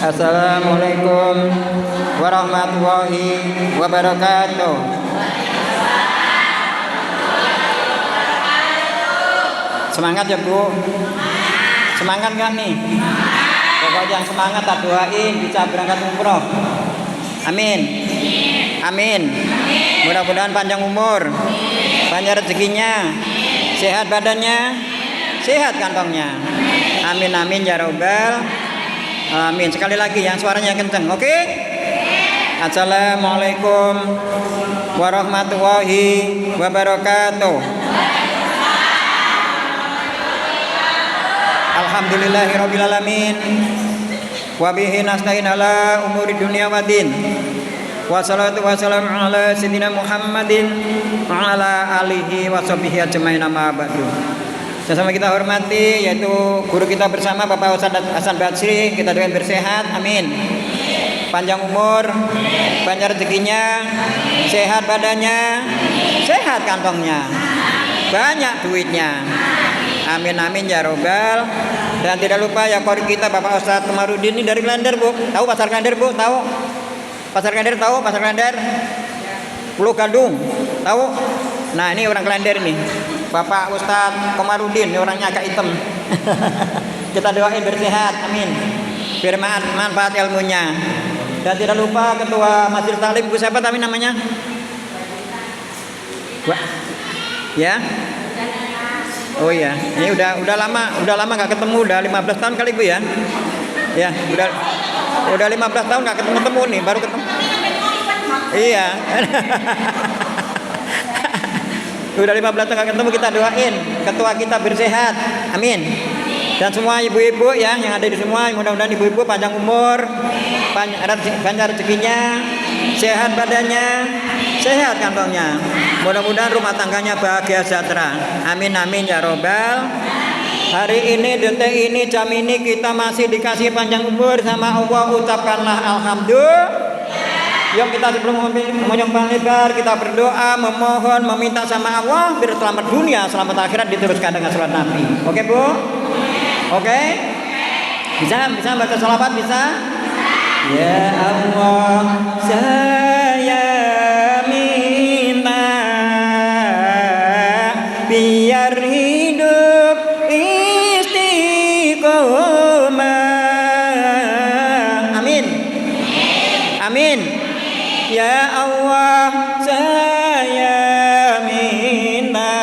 Assalamualaikum warahmatullahi wabarakatuh. Semangat ya Bu. Semangat kan nih? Pokoknya yang semangat tak doain bisa berangkat umroh. Amin. Amin. Mudah-mudahan panjang umur, panjang rezekinya, sehat badannya, sehat kantongnya. Amin amin ya robbal alamin. Sekali lagi yang suaranya kenceng, oke? Assalamualaikum warahmatullahi wabarakatuh. Alhamdulillahirabbil alamin. Wa bihi nasta'in ala umuri dunya waddin. Wassalatu wassalamu ala sayyidina Muhammadin wa ala alihi washabbihi ajmain amma ba'du. Sama kita hormati yaitu guru kita bersama Bapak Ustadz Hasan Basri, kita doain bersehat, amin. Panjang umur, panjang rezekinya, sehat badannya, sehat kantongnya, banyak duitnya. Amin amin ya robbal. Dan tidak lupa ya qori kita Bapak Ustadz Kamarudin ini dari Klender Bu. Tahu pasar Klender Bu? Tahu? Pasar Klender tahu? Pasar Klender? Pulau Gadung. Tahu? Nah, ini orang Klender nih. Bapak Ustadz Kamarudin, ini orangnya agak hitam. Kita doain bersehat, amin. Biar manfaat ilmunya. Dan tidak lupa Ketua Majelis Taklim Bu siapa tapi namanya? Wah. Ya? Oh iya, ini udah lama nggak ketemu, udah 15 tahun kali Bu ya. Ya, udah 15 tahun nggak ketemu nih, baru ketemu. Iya. Udah 15 tahun nggak ketemu, kita doain ketua kita bersehat, amin. Dan semua ibu-ibu ya yang ada di semua, mudah-mudahan ibu-ibu panjang umur, panjang rezekinya, sehat badannya, sehat kantongnya. Mudah-mudahan rumah tangganya bahagia sejahtera. Amin amin ya robbal. Hari ini, detik ini, jam ini kita masih dikasih panjang umur sama Allah. Ucapkanlah alhamdulillah. Yuk kita sebelum menyembah lebar kita berdoa, memohon, meminta sama Allah biar selamat dunia, selamat akhirat, diteruskan dengan salat Nabi. Oke Bu? Oke? Bisa baca sholawat bisa? Ya Allah, saya minta biar hidup istiqomah. Amin. Amin. Ya Allah, saya minta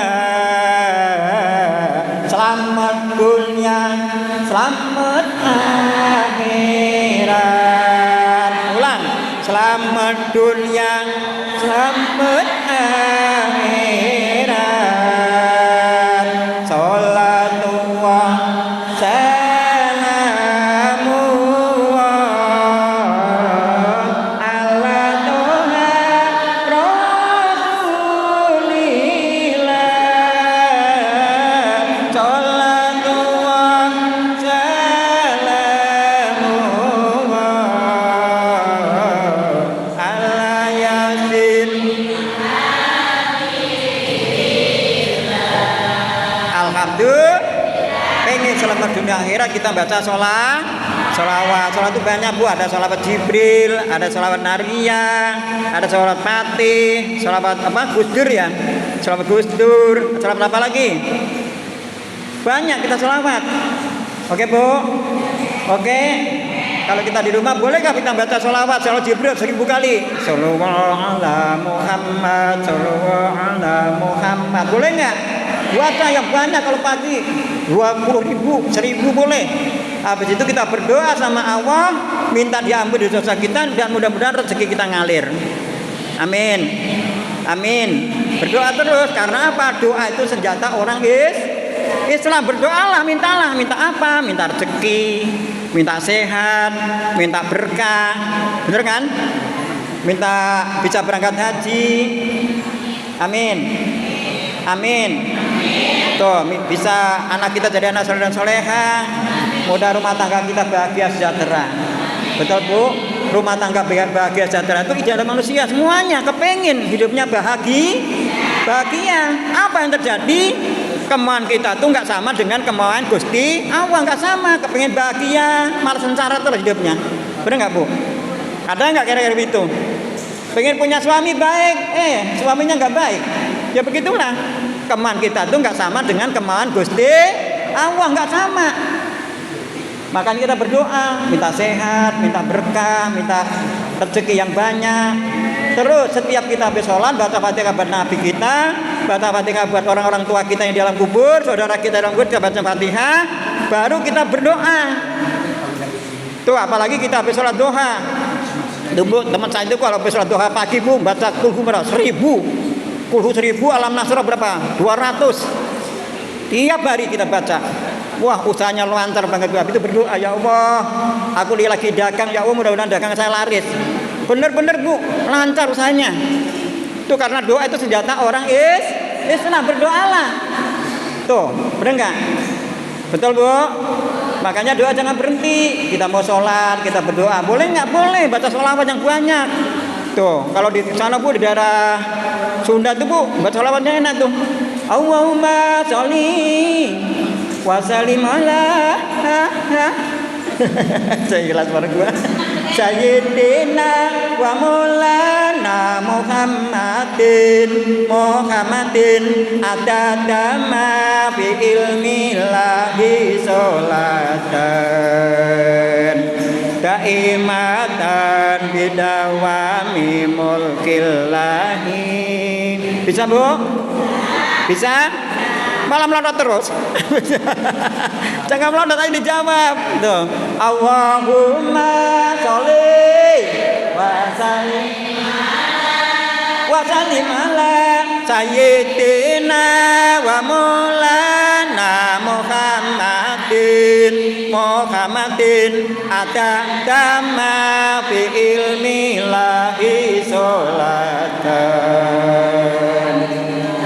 selamat dunia, selamat akhirat. Ulang, selamat dunia, selamat akhirat. Sholatullah, salamullah ala Toha Rasulillah. Sholatullah, salamullah ala Yasin. Alhamdulillah. Pengen selamat dunia akhirat kita baca sholawat. Sholawat itu banyak Bu. Ada sholawat Jibril, ada sholawat Naria, ada sholawat Fatih, sholawat apa? Gusdur ya. Sholawat Gusdur. Sholawat apa lagi? Banyak kita sholawat. Oke Bu. Oke. Kalau kita di rumah bolehkah kita baca sholawat Jibril 1000 kali? Sholawat ala Muhammad, sholawat ala Muhammad. Boleh nggak? Baca yang banyak kalau pagi 20.000, 1000 boleh. Habis itu kita berdoa sama Allah, minta diampun dosa kita dan mudah-mudahan rezeki kita ngalir. Amin. Amin. Berdoa terus karena apa? Doa itu senjata orang Islam. Berdoalah, mintalah, minta apa? Minta rezeki, minta sehat, minta berkah. Bener kan? Minta bisa berangkat haji. Amin. Amin. Tuh, bisa anak kita jadi anak soleh dan soleha. Mudah rumah tangga kita bahagia sejahtera. Betul Bu? Rumah tangga bahagia sejahtera itu ideal manusia. Semuanya kepengen hidupnya bahagia. Apa yang terjadi? Kemauan kita tuh nggak sama dengan kemauan Gusti Allah, nggak sama. Kepengen bahagia, malah sengsara terus hidupnya. Bener nggak Bu? Ada nggak kira-kira itu? Pengen punya suami baik, suaminya nggak baik. Ya begitulah. Kemauan kita tuh nggak sama dengan kemauan Gusti Allah, nggak sama. Makanya kita berdoa, minta sehat, minta berkah, minta rezeki yang banyak. Terus setiap kita habis sholat baca Fatihah buat Nabi kita, baca Fatihah buat orang-orang tua kita yang di alam kubur, saudara kita yang kubur, kita baca Fatihah, baru kita berdoa. Tuh apalagi kita habis sholat duha. Tuh teman saya itu kalau habis sholat duha pagi Bu, baca kulhu berapa? 1000. Kulhu 1000, alam nasrah berapa? 200. Tiap hari kita baca. Wah usahanya lancar banget. Itu berdoa, ya Allah, aku lagi dagang, ya Allah mudah-mudahan dagang saya laris. Bener-bener Bu, lancar usahanya. Itu karena doa itu senjata orang Islam, berdoalah. Tuh, bener nggak? Betul Bu? Makanya doa jangan berhenti. Kita mau sholat, kita berdoa. Boleh nggak? Boleh, baca sholawat yang banyak. Tuh, kalau di sana Bu, di daerah Sunda tuh Bu, baca sholawatnya enak tuh. Allahumma sholli wa sallim ala saya jelas suara gua. Sayyidina wa maulana Muhammadin adadama fi ilmillahi sholatan daimatan bidawami mulkillahi. Bisa Bu? Bisa? Malah melodot terus. Jangan melodot aja dijawab. Tuh. Allahumma sholli wa sallim ala sayyidina wa maulana Muhammadin adadama fi ilmillahi sholatan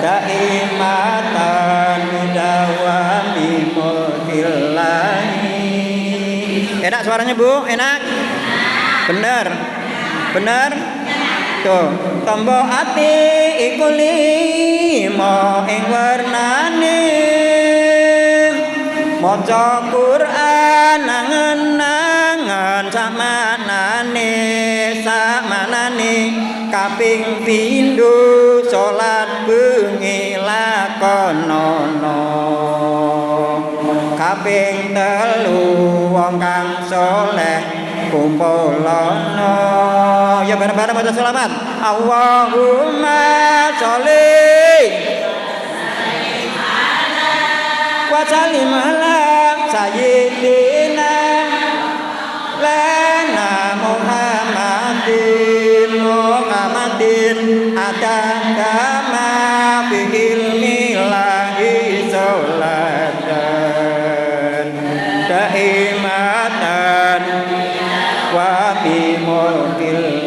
daimatan dawami mulkillahi. Enak suaranya Bu? Enak? Bener? Bener? Tuh, tombo ati iku limo ing warnane maca Quran nangen-nangen sakmanane kaping pindho salat bengi lakonono kaping telu wong kang saleh kumpulono. Ya bareng-bareng baca selamat. Allahumma sholli wa sallim ala sayyidina lana Muhammadin adadama fi ilmillahi sholatan daimatan wa fi mulkillahi.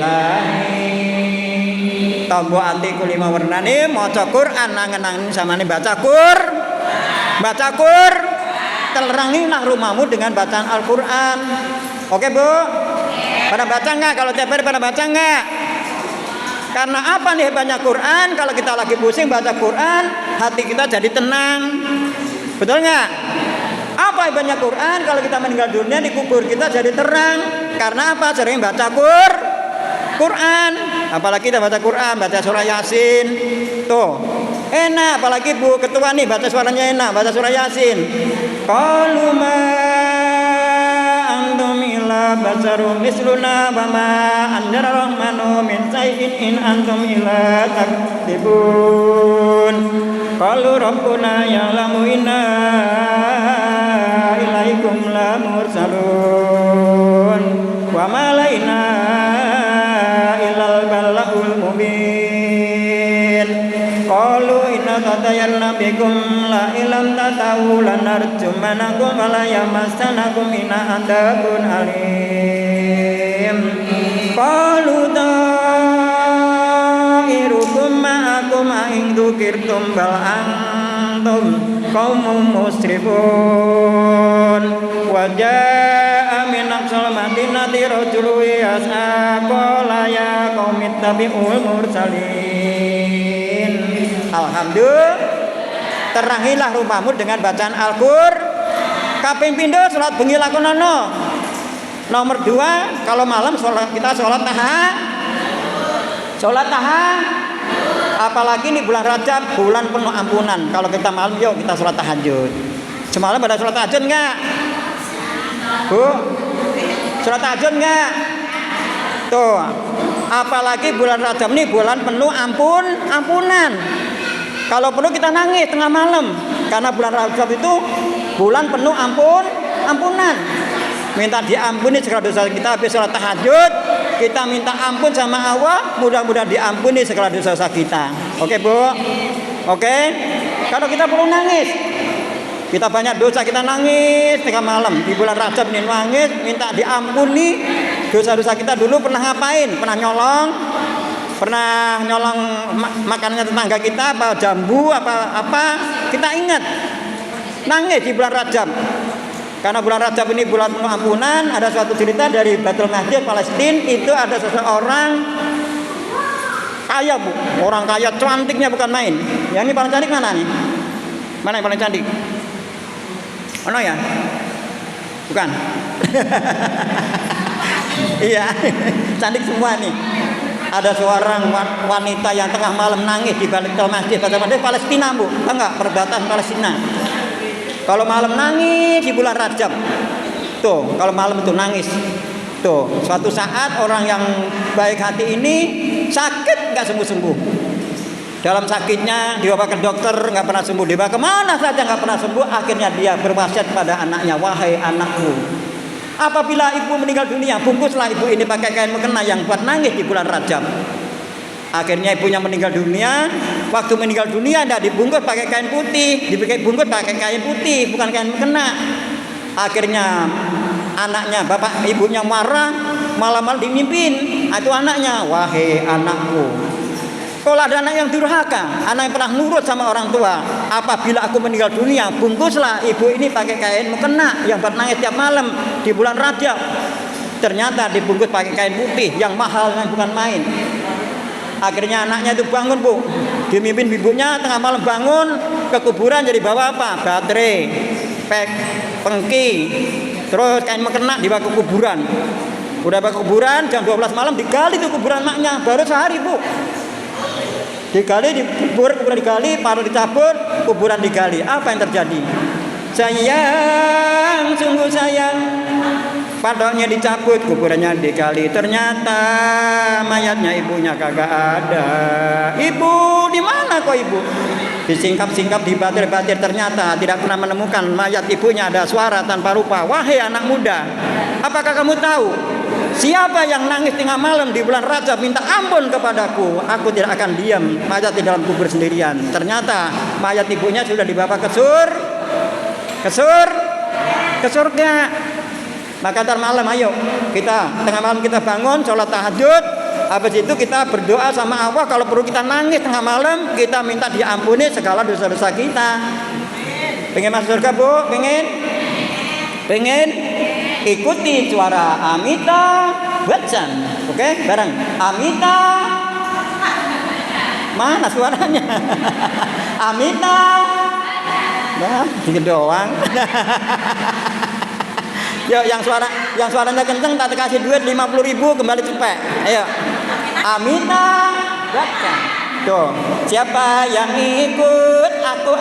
Tombo ati kulima warnane maca Quran nangen-nangen samane baca Qur terangi nang rumahmu dengan bacaan Al-Qur'an. Oke Bu? Pada baca enggak? Kalau tiap hari pada baca enggak? Karena apa nih hebatnya Quran? Kalau kita lagi pusing baca Quran, hati kita jadi tenang. Betul enggak? Apa hebatnya Quran? Kalau kita meninggal dunia di kubur kita jadi terang. Karena apa? Sering baca Quran. Apalagi kita baca Quran, baca surah Yasin. Tuh, enak. Apalagi Bu ketua nih baca suaranya enak, baca surah Yasin. Qalu ma antum illa basarun misluna wa ma anzala rahmanu min shay'in in antum illa takdzibun. Qalu rabbuna ya'lamu inna ilaikum la mursalun wa ma alaina illal balaghul mubin. Qalu inna tatayyarna bikum la ilam tatawu lanarjumanakum wa la yamassanakum minna adzabun alim. Qalu ta'irukum ma'akum a'in dzukirtum bal antum qaumun musrifun. Wa ja'a min aqsal madinati rajulun yas'a qala ya qaumi ittabi'ul mursalin. Alhamdulillah, terangilah rumahmu dengan bacaan Al-Qur'an. Kaping pindho salat bengi lakonono. Nomor 2, kalau malam kita sholat apalagi ini bulan Rajab, bulan penuh ampunan. Kalau kita malam, yuk kita sholat tahajud. Semalam pada sholat tahajud enggak? Bu, sholat tahajud enggak? Tuh, apalagi bulan Rajab ini bulan penuh ampunan. Kalau perlu kita nangis tengah malam, karena bulan Rajab itu bulan penuh ampunan. Minta diampuni segala dosa kita. Habis sholat tahajud, kita minta ampun sama Allah, mudah-mudahan diampuni segala dosa kita. Oke Bu? Oke? Kalau kita perlu nangis, kita banyak dosa, kita nangis tengah malam di bulan Rajab ini, nangis minta diampuni dosa-dosa kita. Dulu pernah ngapain? Pernah nyolong makanannya tetangga kita, apa jambu, apa kita ingat, nangis di bulan Rajab. Karena bulan Rajab ini bulan penuh ampunan. Ada suatu cerita dari Baitul Maqdis Palestina, itu ada seseorang kaya Bu, orang kaya, cantiknya bukan main. Yang ini paling cantik mana nih? Mana yang paling cantik? Mana ya? Bukan. Iya, cantik semua nih. Ada seorang wanita yang tengah malam nangis di Baitul Maqdis Palestina Bu, enggak, perbatasan Palestina. Kalau malam nangis di bulan Rajab, tuh kalau malam itu nangis, tuh suatu saat orang yang baik hati ini sakit nggak sembuh. Dalam sakitnya dibawa ke dokter nggak pernah sembuh, dibawa kemana saja nggak pernah sembuh. Akhirnya dia berwasiat pada anaknya, wahai anakku, apabila ibu meninggal dunia, bungkuslah ibu ini pakai kain mukena yang buat nangis di bulan Rajab. Akhirnya ibunya meninggal dunia. Waktu meninggal dunia tidak dibungkus pakai kain putih, dibungkus pakai kain putih, bukan kain mukena. Akhirnya anaknya, bapak ibunya marah, malam-malam dimimpin. Itu anaknya, wahai anakku, kalau ada anak yang durhaka, anak yang pernah nurut sama orang tua, apabila aku meninggal dunia, bungkuslah ibu ini pakai kain mukena yang buat nangis tiap malam di bulan Rajab. Ternyata dibungkus pakai kain putih yang mahal, yang bukan main. Akhirnya anaknya itu bangun Bu, dimimpin ibunya tengah malam bangun ke kuburan, jadi bawa apa? Baterai, pengki, terus kain mukena dibawa ke kuburan. Udah bawa ke kuburan, jam 12 malam digali tuh kuburan maknya, baru sehari Bu. Digali, kuburan digali, paru dicabut, kuburan digali. Apa yang terjadi? Sayang, sungguh sayang. Padoknya dicabut, kuburannya digali. Ternyata mayatnya ibunya kagak ada. Ibu, di mana kok ibu? Disingkap-singkap, dibatir-batir, ternyata tidak pernah menemukan mayat ibunya. Ada suara tanpa rupa. Wahai anak muda, apakah kamu tahu siapa yang nangis tengah malam di bulan Rajab minta ampun kepadaku? Aku tidak akan diam, mayat di dalam kubur sendirian. Ternyata mayat ibunya sudah dibawa ke surga. Maka ntar malam, ayo kita tengah malam kita bangun, sholat tahajud. Habis itu kita berdoa sama Allah. Kalau perlu kita nangis tengah malam, kita minta diampuni segala dosa-dosa kita. Pengen masuk surga Bu? Pengen? Ikuti suara Amitabh Bachchan. Oke, bareng Amitabh. Mana suaranya? Amitabh. Nah, dikit doang. Yuk, yang suaranya kenceng tak kasih duit 50.000 kembali cepet. Ayo. Amitabh Bachchan. Tuh, siapa yang ikut aku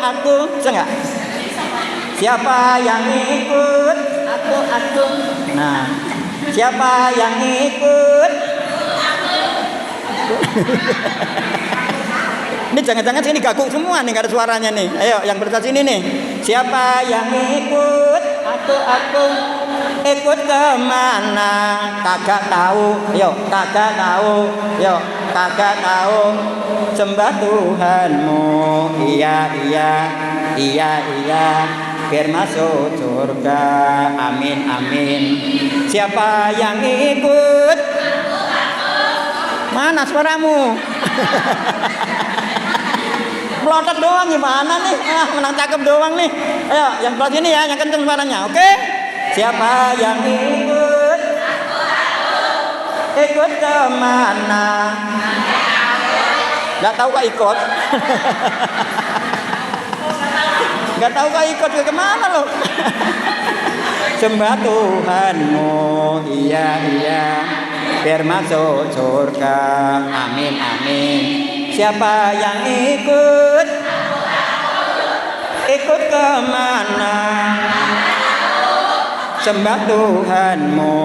enggak? Siapa yang ikut aku. Nah, siapa yang ikut Ini jangan-jangan sini gaguk semua nih, gak ada suaranya nih. Ayo, yang berada sini nih. Siapa yang ikut aku ikut kemana? Kagak tahu. Yuk, kagak tahu. Yuk, kagak tahu. Sembah Tuhanmu. Iya. Biar masuk surga. Amin. Siapa yang ikut? Mana suaramu? Melotot doang gimana nih? Menang cakep doang nih. Ayo, yang sebelah sini ya, yang kenceng suaranya. Oke? Siapa yang ikut? Ikut kemana? Gak tahu kok ikut. Gak tahu kok ikut ke kemana lo? sembah Tuhanmu, iya iya, biar masuk surga, amin amin. Siapa yang ikut kemana? Sembah Tuhanmu,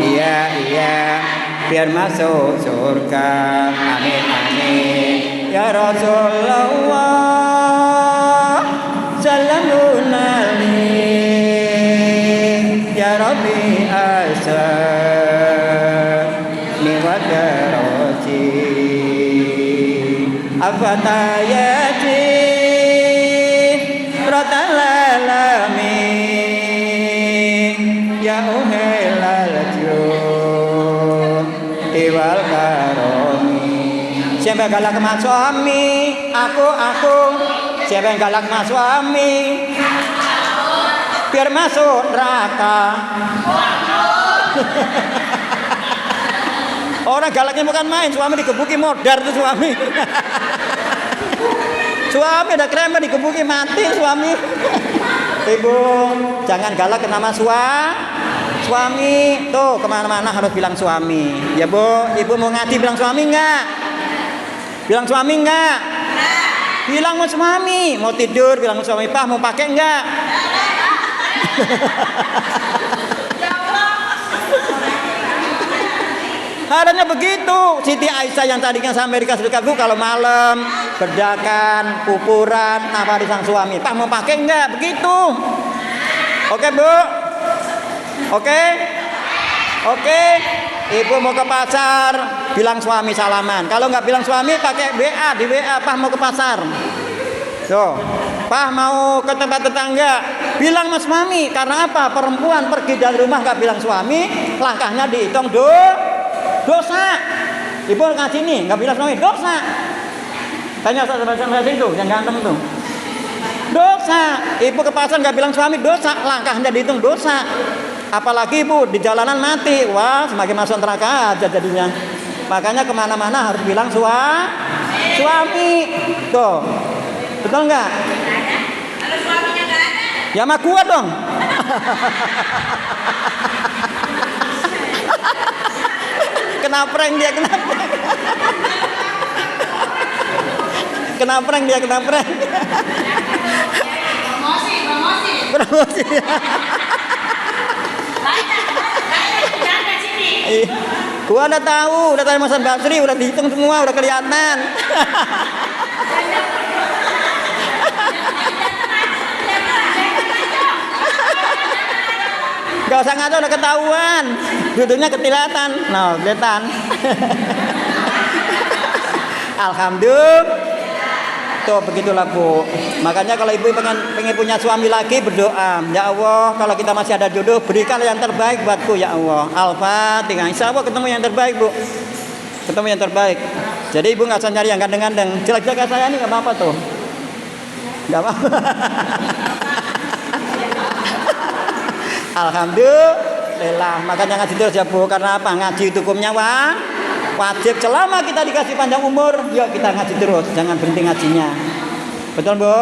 iya iya, biar masuk surga, amin amin. Ya Rasulullah, salamun alaik, ya Rabbi asani wa darati, afatayati rotal alamin, ya uhilal judi wal karomi. Siapa yang galak sama suami? Aku. Siapa yang galak sama suami? Biar masuk neraka. Orang galaknya bukan main, suami dikebuki modar tuh suami. Suami ada krema dikebuki mati suami. Ibu, jangan galak ke nama suami. Tuh kemana-mana harus bilang suami. Ya Bu, ibu mau ngaji bilang suami enggak? Bilang suami enggak? Bilang mau suami. Mau tidur bilang suami, Pak mau pakai enggak? Harusnya begitu. Siti Aisyah yang tadinya sampai di kasur Bu kalau malam bedakan, kuburan, apa di sang suami, Pak mau pakai enggak? Begitu. Oke Bu? Oke? Ibu mau ke pasar, bilang suami salaman. Kalau nggak bilang suami, pakai WA, di WA, Pak mau ke pasar. Tuh, Pak mau ke tempat tetangga, bilang mas suami. Karena apa? Perempuan pergi dari rumah nggak bilang suami, langkahnya dihitung dosa. Ibu ngaji nih, nggak bilang suami, dosa. Tanya sama itu, yang ganteng tuh. Dosa. Ibu ke pasar nggak bilang suami, dosa. Langkahnya dihitung dosa. Apalagi ibu di jalanan mati, wah semakin masuk neraka aja jadinya. Makanya kemana-mana harus bilang suami. Tuh, betul nggak? Kalau suaminya nggak ada, ya sama gua dong. Kena prank dia. Promosi. Gua udah tahu, udah tanya Mas Basri, udah dihitung semua, udah kelihatan. Gak usah ngaco, udah ketahuan. Duduknya ketilatan. Nah, kelihatan. Alhamdulillah. Tuh begitulah Bu. Makanya kalau ibu pengen punya suami lagi, berdoa, ya Allah kalau kita masih ada jodoh, berikan yang terbaik buatku ya Allah. Al-Fatihah. Insya Allah ketemu yang terbaik Bu. Ketemu yang terbaik. Jadi ibu nggak usah nyari yang gandeng-gandeng. Jelek-jelek kayak saya ini nggak apa-apa tuh. Nggak apa-apa. Alhamdulillah. Makanya ngaji terus ya Bu. Karena apa? Ngaji itu hukumnya wajib. Selama kita dikasih panjang umur, yuk kita ngaji terus, jangan berhenti ngajinya. Betul Bu?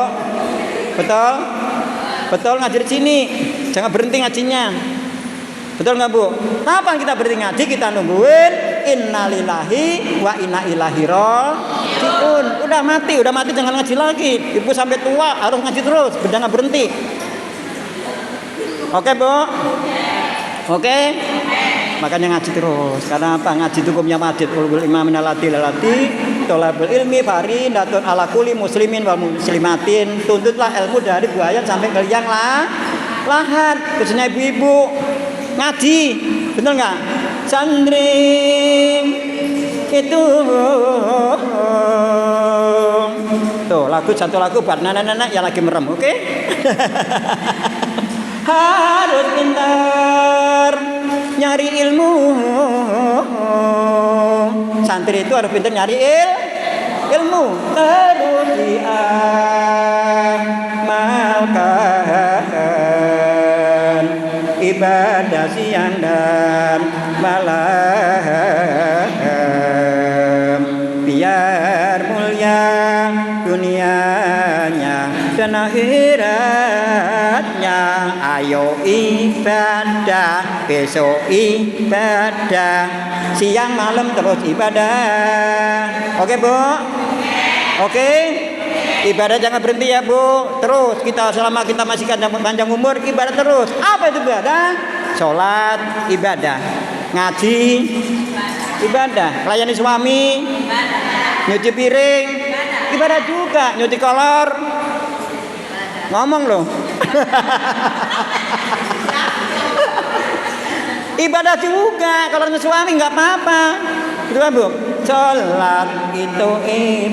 Betul ngaji di sini, jangan berhenti ngajinya. Betul nggak Bu? Kapan kita berhenti ngaji? Kita nungguin innalillahi wa inna ilaihi rajiun. Udah mati jangan ngaji lagi. Ibu sampai tua harus ngaji terus, jangan berhenti. Oke Bu? Oke? Makanya ngaji terus. Karena apa? Ngaji itu hukumnya wajib. Ulul imam minalati lalati tolabul ilmi faridatun ala kulli muslimin wal muslimatin. Tuntutlah ilmu dari buaya sampai ke liang lahat. Khususnya ibu-ibu ngaji, betul nggak? Santri itu tuh satu lagu buat nenek-nenek yang lagi merem, oke? Harus pintar nyari ilmu. Santri itu harus pintar nyari ilmu. Terus diamalkan ibadah siang dan malam, biar mulia dunianya dan akhiratnya. Ayo ibadah, besok ibadah, siang malam terus ibadah. Oke Bu? Oke? Ibadah jangan berhenti ya Bu. Terus kita selama kita masih panjang umur ibadah terus. Apa itu ibadah? Sholat ibadah, ngaji ibadah, melayani suami, nyuci piring ibadah juga, nyuci kolor. Ngomong loh. Ibadah juga, kalau suami nggak apa-apa. Gitu kan Bu? Sholat itu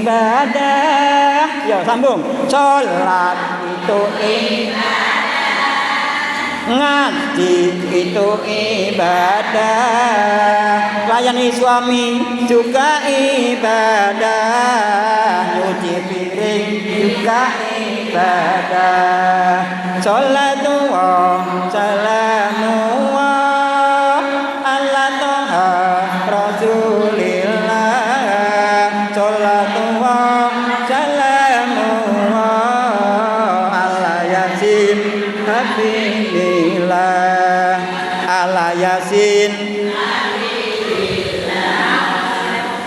ibadah. Ya sambung. Sholat itu ibadah. Ngaji itu ibadah. Layani suami juga ibadah. Nyuci piring juga ibadah. Sholatullah salamullah ala toha rasulillah. Sholatullah salamullah ala yasin habibillah. Ala yasin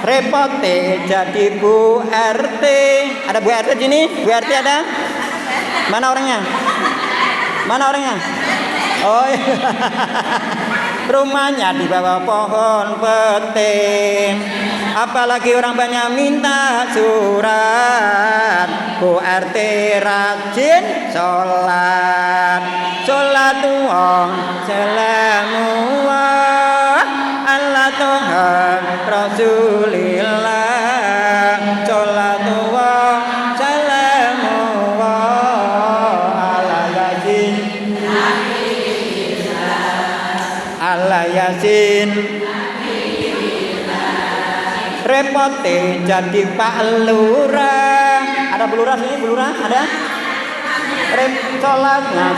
repote jadi Bu RT. Ada Bu RT sini? Bu RT ada? Mana orangnya? Mana orangnya? Oh iya. Rumahnya di bawah pohon pete. Apalagi orang banyak minta surat. Bu RT rajin sholat. Sholatullah salamullah ala toha rasulillah. Sholatullah salamullah ala yasin ala yasin. Repote jadi Pak Lurah. Ada Bu Lurah sini? Bu Lurah ada? Sholatnya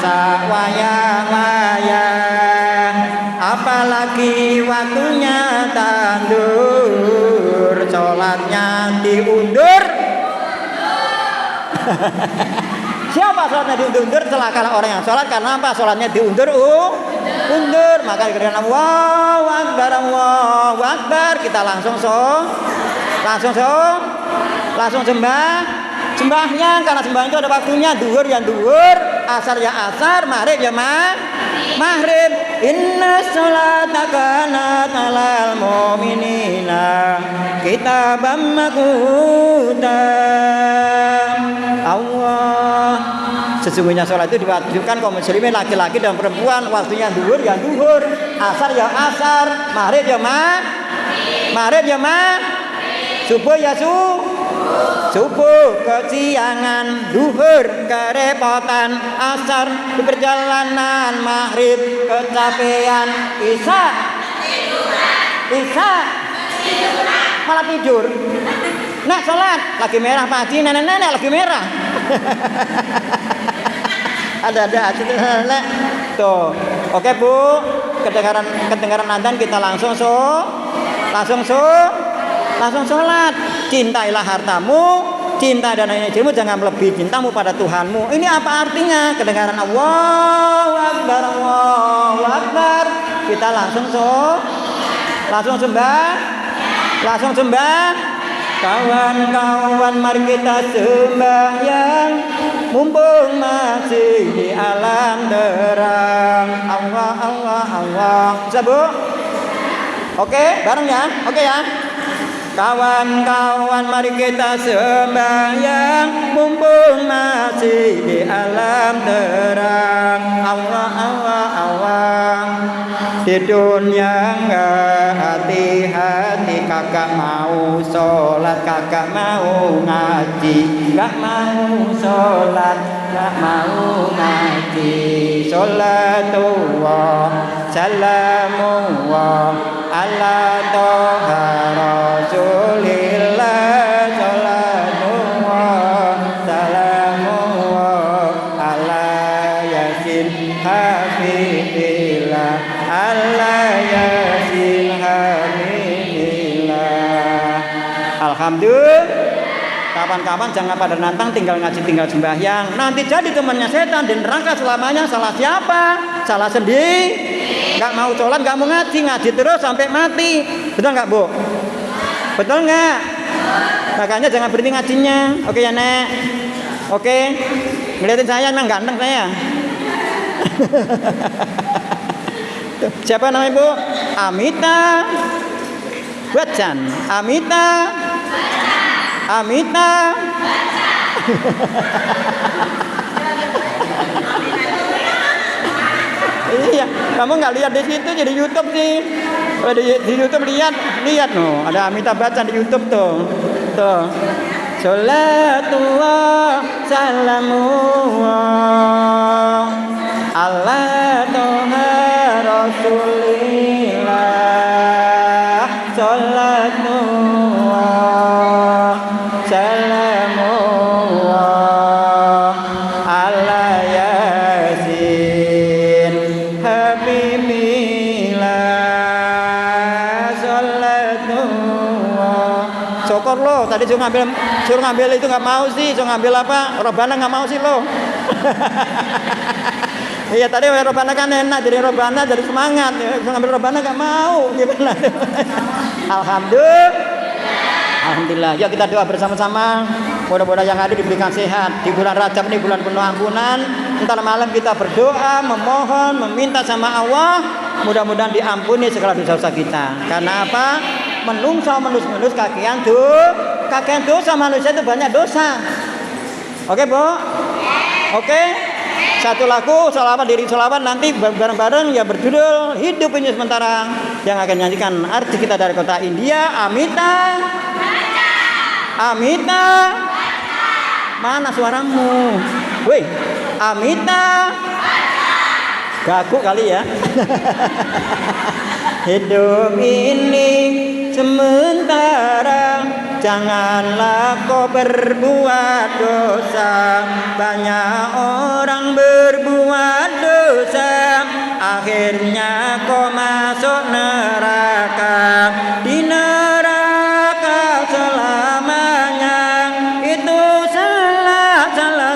wayang-wayang, apalagi waktunya tandur, sholatnya diundur. Siapa sholatnya diundur? Celakalah orang yang sholat karena apa? Sholatnya diundur, undur. Maka dikatakan Allahu Akbar, Allahu Akbar. Kita langsung sembah. Sembahnya karena sembahnya itu ada waktunya, duhur ya duhur, asar ya asar, maghrib ya maghrib. Inna sholata kanat alal mu'minina kitaban mawquta. Allah, sesungguhnya sholat itu diwajibkan kaum muslimin laki-laki dan perempuan, waktunya duhur ya duhur, asar ya asar, maghrib ya subuh ya subuh kesiangan, duhur kerepotan, asar di perjalanan, maghrib kecapean, isya malah tidur. Nek sholat lagi merah pagi, nenek-nenek lagi merah. ada nek tuh. Oke Bu, kedengaran adzan kita langsung sholat. Cintailah hartamu, cinta dan istrimu, jangan melebihi cintamu pada Tuhanmu. Ini apa artinya? Kedengaran Allahu Akbar, Allahu Akbar. Kita langsung sembah. Kawan-kawan, mari kita sembahyang, mumpung masih di alam terang. Allah, Allah, Allah. Bisa Bu? Oke, bareng ya? Oke ya? Kawan-kawan, mari kita sembahyang, mumpung masih di alam terang. Allah, Allah, Allah. Di dunia enggak hati-hati, kagak mau sholat, kagak mau ngaji, enggak mau sholat, enggak mau ngaji. Sholatullah salamullah ala toha rasulillah. Sholatullah salamullah ala yasin habibillah, ala yasin habibillah. Alhamdulillah. Kawan-kawan jangan pada nantang tinggal ngaji tinggal sembahyang. Nanti jadi temannya setan di neraka selamanya. Salah siapa? Salah sendiri. Nggak mau sholat, nggak mau ngaji terus sampai mati. Betul nggak Bu? Betul nggak? Makanya jangan berhenti ngajinya. Oke ya Nek? Oke? Ngeliatin saya emang ganteng saya. Siapa namanya Bu? Amita Bachchan. Amita. Iya, kamu nggak lihat di situ jadi YouTube sih. Kalau di YouTube lihat no, ada Amita Bachchan di YouTube tuh. Salatullah salamullah ala toha rasulillah. Salatullah salamullah ala yasin habibillah. Salatullah. Syukur lo tadi suruh ngambil itu nggak mau sih, suruh ngambil apa? Robana nggak mau sih lo. Iya tadi robana kan enak, jadi robana jadi semangat. Suruh ngambil robana nggak mau, gimana? Alhamdulillah. Yuk kita doa bersama-sama. Mudah-mudahan yang ada diberikan sehat. Di bulan Rajab ini bulan penuh ampunan. Ntar malam kita berdoa, memohon, meminta sama Allah. Mudah-mudahan diampuni segala dosa-dosa kita. Karena apa? Menungso menus kakean dosa. Manusia itu banyak dosa. Oke Bu? Oke? Satu lagu selawat nanti bareng-bareng ya berjudul Hidup Ini Sementara, yang akan nyanyikan artis kita dari kota India, Amita. Mana suaramu? Wih, Amita. Gagu kali ya. Hidup ini sementara, janganlah kau berbuat dosa. Banyak orang berbuat dosa, akhirnya kau masuk neraka. Di neraka selamanya, itu salah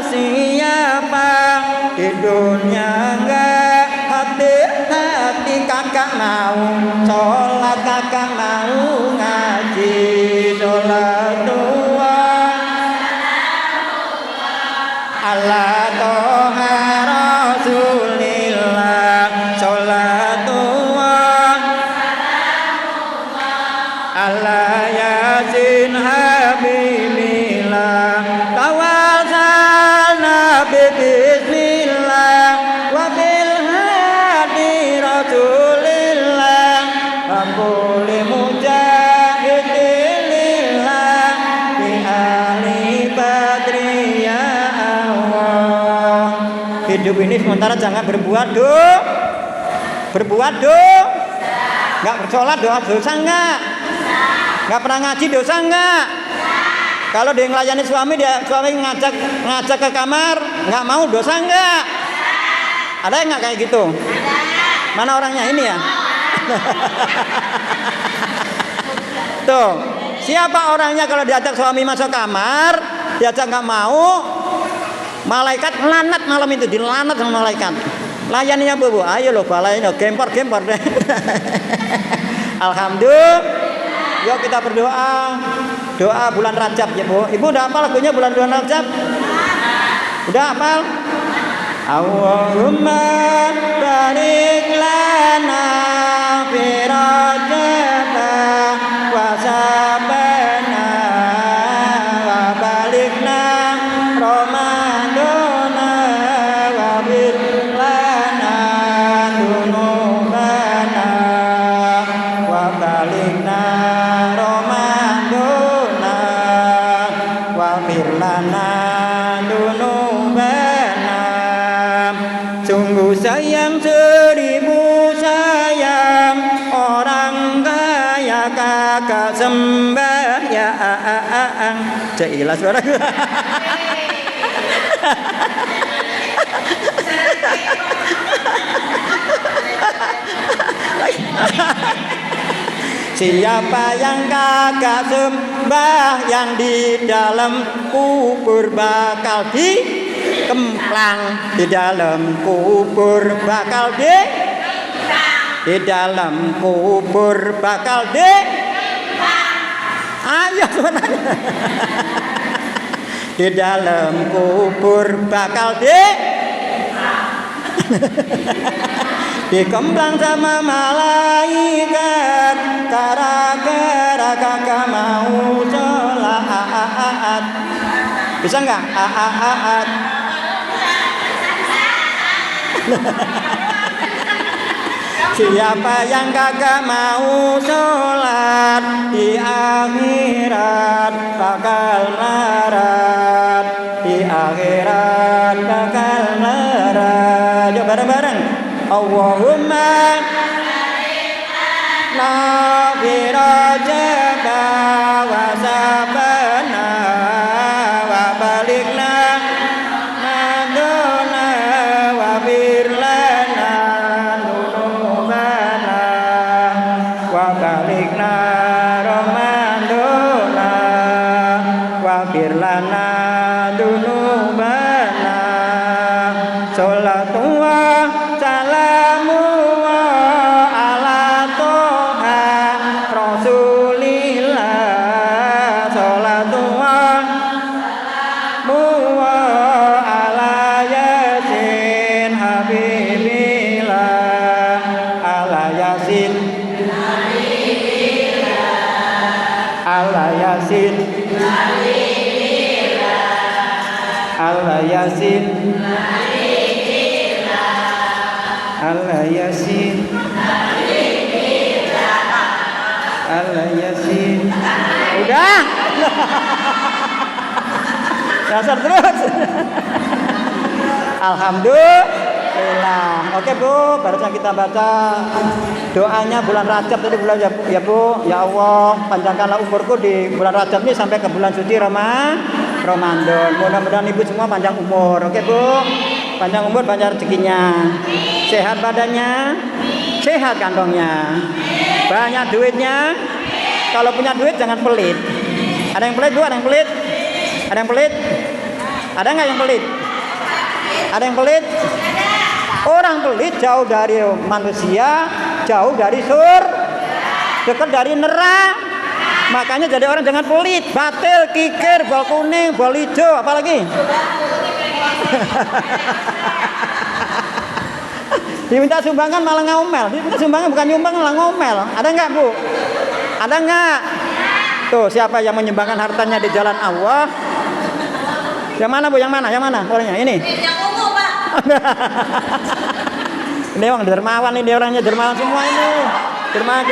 siapa? Di dunia enggak hati-hati kakak mau sholat, kakak mau ngaji. Sholatullah ala toha rasulillah. Sholatullah ala yasin habibillah. Tawassalna bismillah wa bil hadi rasulillah. Ambuli mujahidillah bi ahli badri ya Allah. Hidup ini sementara jangan berbuat nggak bersolat dosa nggak pernah ngaji dosa nggak. Kalau dia ngelayani suami ngajak ke kamar nggak mau dosa nggak. Ada yang nggak kayak gitu? Mana orangnya ini ya? Tuh, siapa orangnya kalau diajak suami masuk kamar, diajak nggak mau, malaikat lanat malam itu, dilanat sama malaikat. Layaninya Bu, ayo lo balain, gempor deh. Alhamdulillah. Yuk kita berdoa, doa bulan Rajab ya Bu. Ibu udah hafal lagunya bulan Rajab? Udah hafal? Allahumma barik lana fi Rajab wa sabana wa balikna Ramadana wa birlana dunubana wa balikna Ramadana wa birlana dunubana. Sungguh sayang 1000 sayang, orang kaya kakak sembahyang. Cailah suara gue. Siapa yang kagak sembah yang di dalam kubur bakal dikemplang, di dalam kubur bakal di dalam kubur bakal ayo sebenarnya di dalam kubur bakal dikemplang sama malaikat, gara-gara kagak mau sholat. Bisa nggak? Siapa yang kagak mau sholat di akhirat bakal larat, di akhirat bakal larat. Yuk bareng-bareng. Allahumma nabi rajaba wa sabana wa balikna madona wa birlana nunubana wa balikna ramadona wa birlana dunubana sholatullah salamu ala toha rasulillah sholatullah muwa ala yasin habibillah ala yasin ala yasin ala yasin ala yasin ala yasin. Udah dasar terus. Alhamdulillah. Oke Bu, barusan kita baca doanya bulan Rajab tadi bulan ya Bu. Ya Allah, panjangkanlah umurku di bulan Rajab ini sampai ke bulan suci Ramadan. Mudah-mudahan Ibu semua panjang umur. Oke Bu, panjang umur, banyak rezekinya, sehat badannya, sehat kantongnya, banyak duitnya. Kalau punya duit jangan pelit. Ada yang pelit Bu? Ada yang pelit? Ada yang pelit? Ada nggak yang pelit? Ada yang pelit? Orang pelit jauh dari manusia, jauh dari dekat dari neraka. Makanya jadi orang jangan pelit. Batil, kikir, bal kuning, bal hijau, apalagi? Diminta sumbangan malah ngomel. Diminta sumbangan bukan nyumbang malah ngomel. Ada nggak Bu? Ada nggak? Tuh siapa yang menyumbangkan hartanya di jalan Allah? Yang mana Bu? Yang mana? Yang mana orangnya? Ini. Yang ungu, Pak. Ini orang dermawan, ini orangnya dermawan semua ini. Dermawan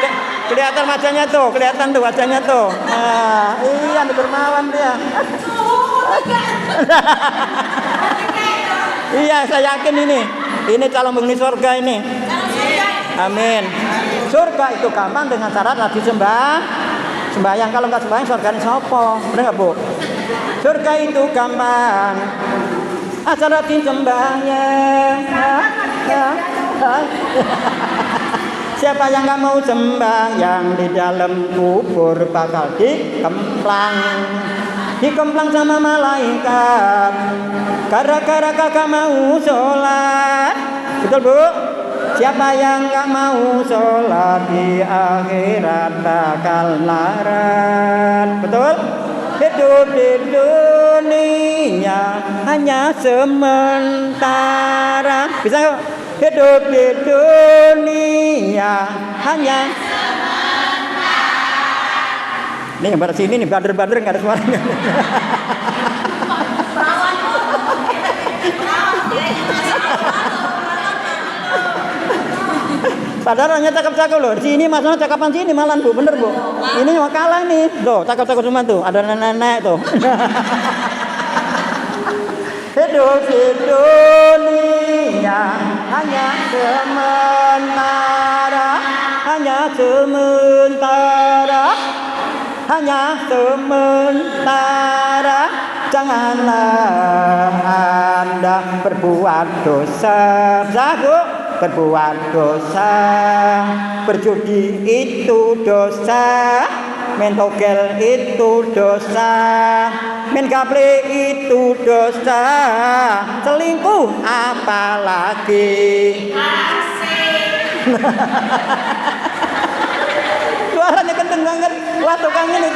kelihatan wajahnya tuh, kelihatan tuh wajahnya tuh. Nah, iya dermawan dia. Iya, saya yakin ini. Ini calon penghuni surga ini. Amin. Surga itu gampang dengan syarat rajin sembahyang. Kalau nggak sembahyang surga ini sopo? Benar nggak Bu? Surga itu gampang asal rajin sembahyang. Siapa yang nggak mau sembahyang di dalam kubur bakal dikemplang sama malaikat, gara-gara kagak mau sholat. Betul Bu? Siapa yang nggak mau sholat di akhirat bakal larat. Betul? Hidup di dunia hanya sementara. Bisa nggak? Hidup di dunia hanya sementara. Nih pada sini nih bader-bader nggak ada suaranya. Padahal orangnya cakep-cakep loh. Di sini masalah cakapan sini malah Bu, bener Bu. Ini mau kalah nih. Tuh, cakep-cakep semua tuh. Ada nenek-nenek tuh. Hidup di dunia hanya sementara, hanya sementara, hanya sementara. Janganlah Anda berbuat dosa. Zagu. berbuat dosa, berjudi itu dosa, main togel itu dosa, main gaple itu dosa, selingkuh apalagi. Suaranya kenceng banget. Wah, tukang nih.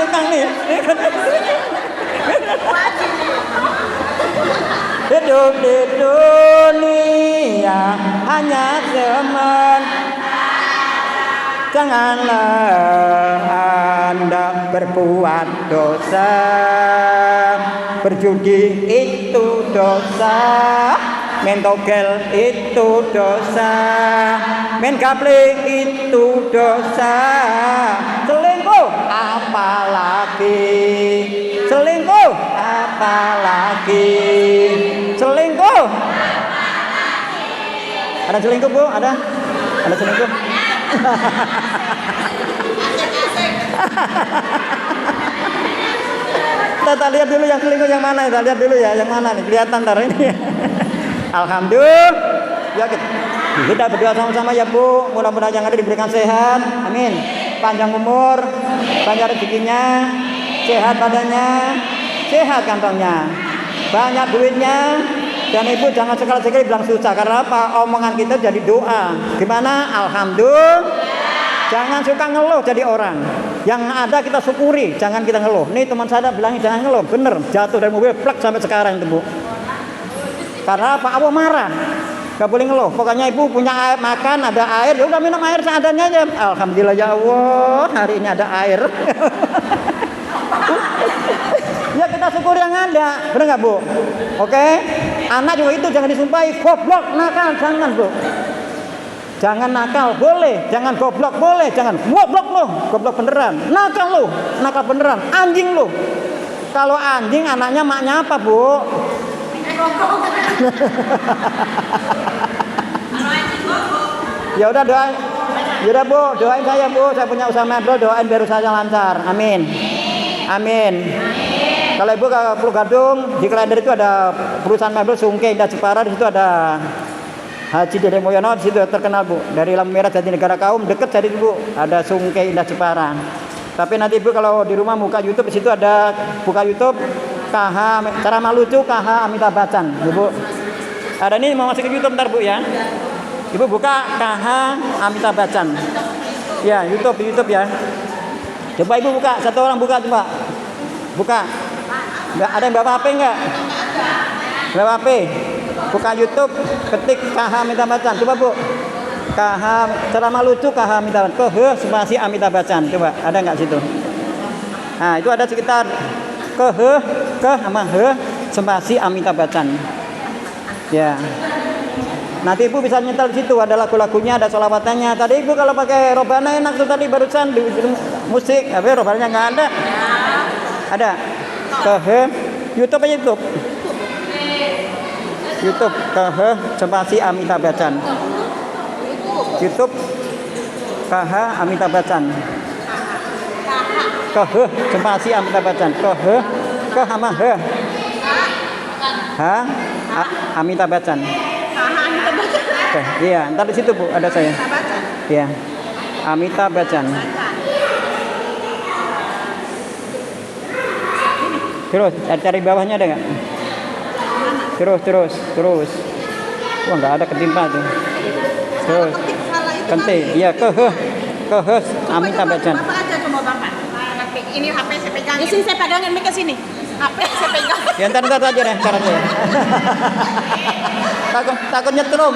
Hidup di dunia hanya sementara. Janganlah Anda berbuat dosa. Berjudi itu dosa, main togel itu dosa, main gaple itu dosa, selingkuh apalagi, selingkuh apalagi, selingkuh. Ada selingkuh Bu? Ada selingkuh? Kita lihat dulu yang selingkuh yang mana. Kita lihat dulu ya yang mana nih, kelihatan ntar ini. Alhamdulillah. Ya kita berdoa sama-sama ya Bu. Mudah-mudahan yang ada diberikan sehat. Amin. Panjang umur, banyak rezekinya, sehat badannya, sehat kantongnya, banyak duitnya. Dan Ibu jangan sekali-sekali bilang susah. Karena apa? Omongan kita jadi doa. Gimana? Alhamdulillah. Jangan suka ngeluh jadi orang. Yang ada kita syukuri, jangan kita ngeluh. Nih teman saya bilangin jangan ngeluh. Bener, jatuh dari mobil plek sampai sekarang itu Bu. Karena apa? Allah marah. Gak boleh ngeluh. Pokoknya Ibu punya air makan, ada air, ya udah minum air seadanya aja. Alhamdulillah ya Allah, hari ini ada air. Ya kita syukur yang ada, bener nggak Bu? Oke, anak juga itu jangan disumpahi goblok, nakal, jangan Bu. Jangan nakal boleh, jangan goblok boleh, jangan goblok lo, goblok beneran, nakal lo, nakal beneran, anjing lo. Kalau anjing anaknya maknya apa Bu? Ya udah doain, ya udah Bu, doain saya Bu, saya punya usaha mebel, doain biar usahanya lancar, amin, amin. Kalau Ibu ke Pulau Gadung di Klender itu ada perusahaan mebel Sungke Indah Jepara, di situ ada Haji Dede Moyono, di situ terkenal Bu. Dari lampu merah Jatinegara Kaum dekat dari Bu, ada Sungke Indah Jepara. Tapi nanti Ibu kalau di rumah buka YouTube, di situ ada buka YouTube KH cara lucu KH Amitabh Bachchan, Ibu. Ada ini mau masuk ke YouTube ntar Bu ya. Ibu buka KH Amitabh Bachchan. Ya, YouTube ya. Coba Ibu buka, satu orang buka coba. Buka. Enggak ada yang bawa HP enggak? Bawa HP. Buka YouTube, ketik KH Amitabh Bachchan. Coba Bu. KH ceramah lucu KH Amitabh Bachchan. KH spasi Amitabh Bachchan. Coba ada enggak situ? Nah, itu ada sekitar KH sama H spasi Amitabh Bachchan. Ya. Nanti Ibu bisa nyetel di situ, ada lagu-lagunya, ada sholawatnya. Tadi Ibu kalau pakai robana enak tuh tadi barusan di musik, tapi robananya nggak ada. Ada. KH YouTube aja YouTube. YouTube KH spasi Amitabh Bachchan. YouTube KH Amitabh Bachchan. KH spasi Amitabh Bachchan. KH sama H. Amitabh Bachchan. Oke, iya, ntar di situ Bu ada saya. Iya, Amitabh Bachchan. Terus, cari bawahnya ada nggak? Terus. Wah, nggak ada ketimpa tuh. Terus, kente, iya KH Amitabh Bachchan. Bapak aja cuma Bapak. Ini HP saya pegang. Di sini saya pegangin ke sini. HP saya pegang. Ya ntar aja deh caranya. Takut nyetrum.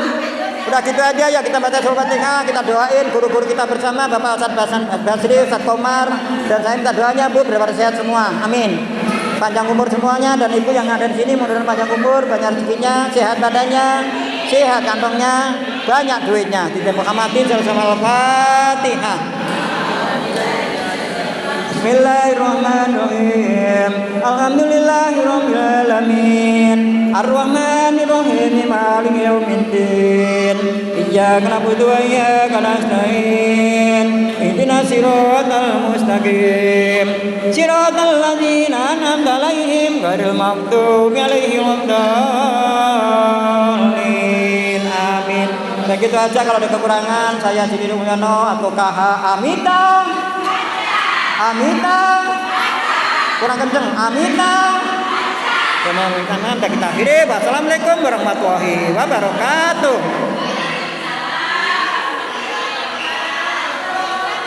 Udah gitu aja ya, kita baca surah Fatihah, kita doain guru-guru kita bersama, Bapak Ustadz Basri, Ustadz Komar, dan saya minta doanya Bu, biar sehat semua. Amin. Panjang umur semuanya, dan Ibu yang ada di sini mudah-mudahan panjang umur, banyak rezekinya, sehat badannya, sehat kantongnya, banyak duitnya. Kita Muhammadin sama Al-Fatihah. Bismillahirrahmanirrahim. Alhamdulillahirabbil alamin. Ar-Rahmanirrahim. Maliki yaumiddin. Iyyaka na'budu wa iyyaka nasta'in. Ihdinas siratal mustaqim. Siratal ladzina an'amta 'alaihim ghairil maghdubi 'alaihim waladdallin. Amin. begitu aja. Kalau ada kekurangan, saya Jimmy Mulyono atau KH Amita. Amita. Kurang kenceng. Amita. Kemudian kita akhiri. Wassalamualaikum warahmatullahi wabarakatuh.